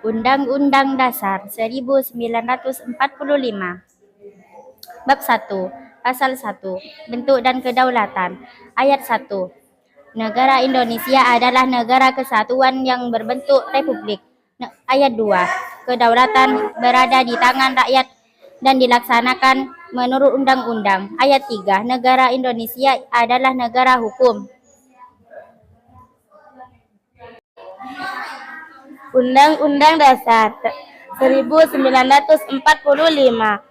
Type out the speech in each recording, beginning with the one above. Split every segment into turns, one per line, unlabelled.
Undang-Undang Dasar 1945. Bab 1. Pasal 1. Bentuk dan Kedaulatan. Ayat 1. Negara Indonesia adalah negara kesatuan yang berbentuk republik. Ayat 2. Kedaulatan berada di tangan rakyat dan dilaksanakan menurut undang-undang. Ayat 3. Negara Indonesia adalah negara hukum. Undang-Undang Dasar 1945.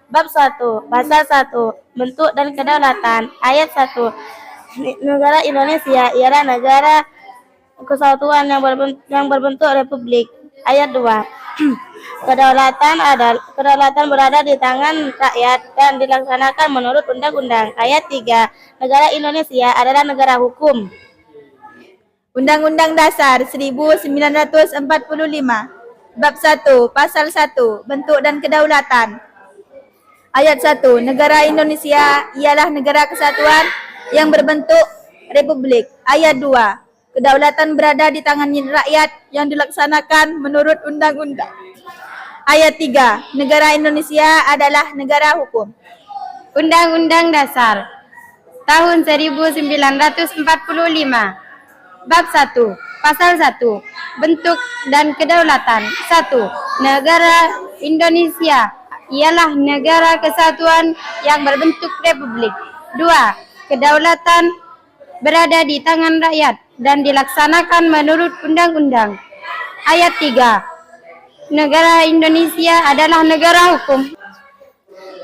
Bab 1. Pasal 1. Bentuk dan Kedaulatan. Ayat 1. Negara Indonesia ialah negara kesatuan yang berbentuk republik. Ayat 2. Kedaulatan berada di tangan rakyat dan dilaksanakan menurut undang-undang. Ayat 3. Negara Indonesia adalah negara hukum.
Undang-Undang Dasar 1945. Bab 1. Pasal 1. Bentuk dan Kedaulatan. Ayat 1. Negara Indonesia ialah negara kesatuan yang berbentuk republik. Ayat 2. Kedaulatan berada di tangan rakyat yang dilaksanakan menurut undang-undang. Ayat 3. Negara Indonesia adalah negara hukum.
Undang-Undang Dasar tahun 1945. Bab 1. Pasal 1. Bentuk dan Kedaulatan. 1. Negara Indonesia ialah negara kesatuan yang berbentuk republik. 2. Kedaulatan berada di tangan rakyat dan dilaksanakan menurut undang-undang. Ayat 3. Negara Indonesia adalah negara hukum.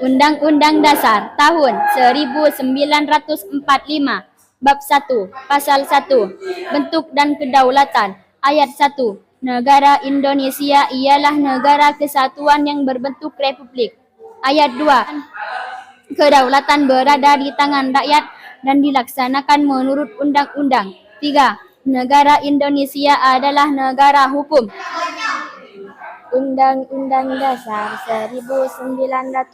Undang-Undang Dasar tahun 1945. Bab 1. Pasal 1. Bentuk dan Kedaulatan. Ayat 1. Negara Indonesia ialah negara kesatuan yang berbentuk republik. Ayat 2. Kedaulatan berada di tangan rakyat dan dilaksanakan menurut undang-undang. 3. Negara Indonesia adalah negara hukum. Undang-Undang Dasar 1945.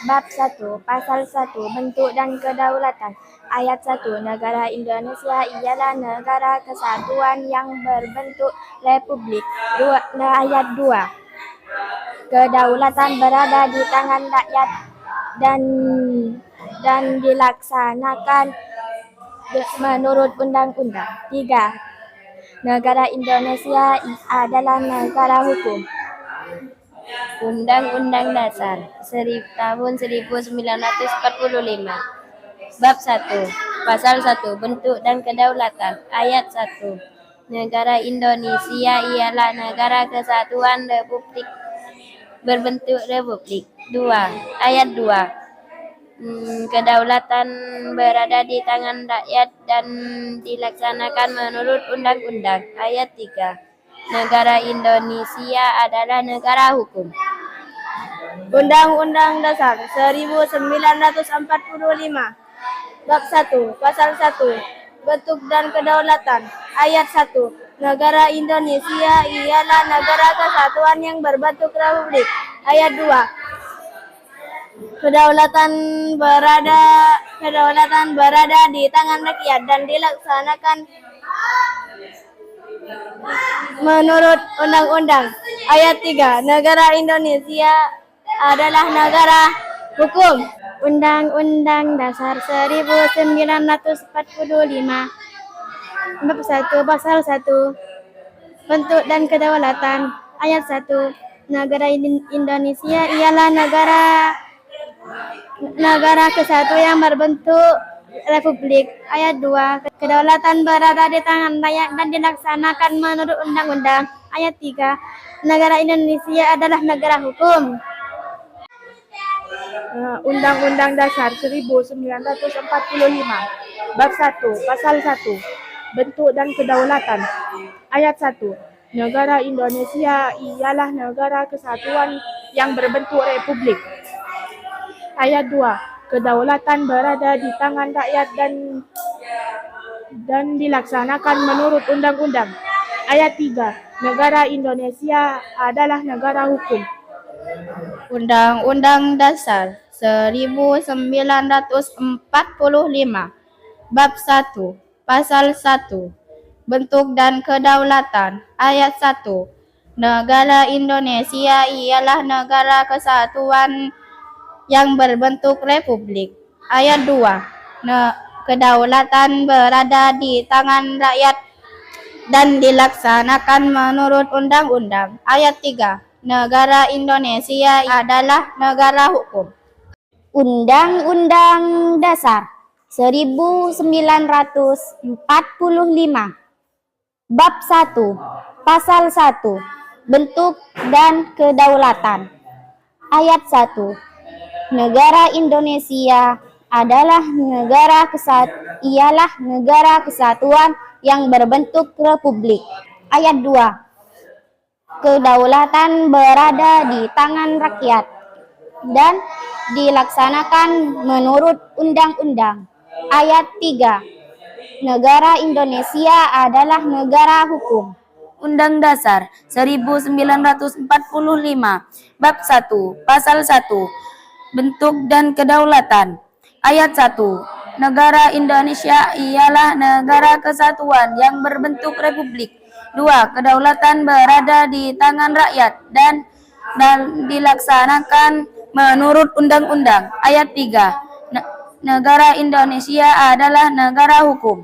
Bab 1. Pasal 1. Bentuk dan Kedaulatan. Ayat 1. Negara Indonesia ialah negara kesatuan yang berbentuk republik. Ayat 2. Kedaulatan berada di tangan rakyat dan dilaksanakan menurut undang-undang. 3. Negara Indonesia adalah negara hukum. Undang-Undang Dasar tahun 1945. Bab 1. Pasal 1. Bentuk dan Kedaulatan. Ayat 1. Negara Indonesia ialah negara kesatuan republik berbentuk republik. 2. Ayat 2. Kedaulatan berada di tangan rakyat dan dilaksanakan menurut undang-undang. Ayat 3. Negara Indonesia adalah negara hukum. Undang-Undang Dasar 1945. Bab 1. Pasal 1. Bentuk dan Kedaulatan. Ayat 1. Negara Indonesia ialah negara kesatuan yang berbentuk republik. Ayat 2. Kedaulatan berada di tangan rakyat dan dilaksanakan menurut undang-undang. Ayat 3. Negara Indonesia adalah negara hukum. Undang-Undang Dasar 1945. Bab 1. Pasal 1. Bentuk dan Kedaulatan. Ayat 1. Negara Indonesia ialah negara kesatuan yang berbentuk republik. Ayat 2. Kedaulatan berada di tangan rakyat dan dilaksanakan menurut undang-undang. Ayat 3. Negara Indonesia adalah negara hukum.
Undang-Undang Dasar 1945. Bab 1. Pasal 1. Bentuk dan Kedaulatan. Ayat 1. Negara Indonesia ialah negara kesatuan yang berbentuk republik. Ayat 2. Kedaulatan berada di tangan rakyat dan dilaksanakan menurut undang-undang. Ayat 3. Negara Indonesia adalah negara hukum.
Undang-Undang Dasar 1945. Bab 1. Pasal 1. bentuk dan kedaulatan. Ayat 1. Negara Indonesia ialah negara kesatuan yang berbentuk republik. Ayat 2. Kedaulatan berada di tangan rakyat dan dilaksanakan menurut undang-undang. Ayat 3. Negara Indonesia adalah negara hukum. Undang-Undang Dasar 1945. Bab 1. Pasal 1. Bentuk dan kedaulatan. Ayat 1. Negara Indonesia adalah negara kesatuan yang berbentuk republik. Ayat 2. Kedaulatan berada di tangan rakyat dan dilaksanakan menurut undang-undang. Ayat 3. Negara Indonesia adalah negara hukum.
Undang Dasar 1945. Bab 1. Pasal 1. Bentuk dan kedaulatan. Ayat 1. Negara Indonesia ialah negara kesatuan yang berbentuk republik. 2. Kedaulatan berada di tangan rakyat dan dilaksanakan menurut undang-undang. Ayat 3. Negara Indonesia adalah negara hukum.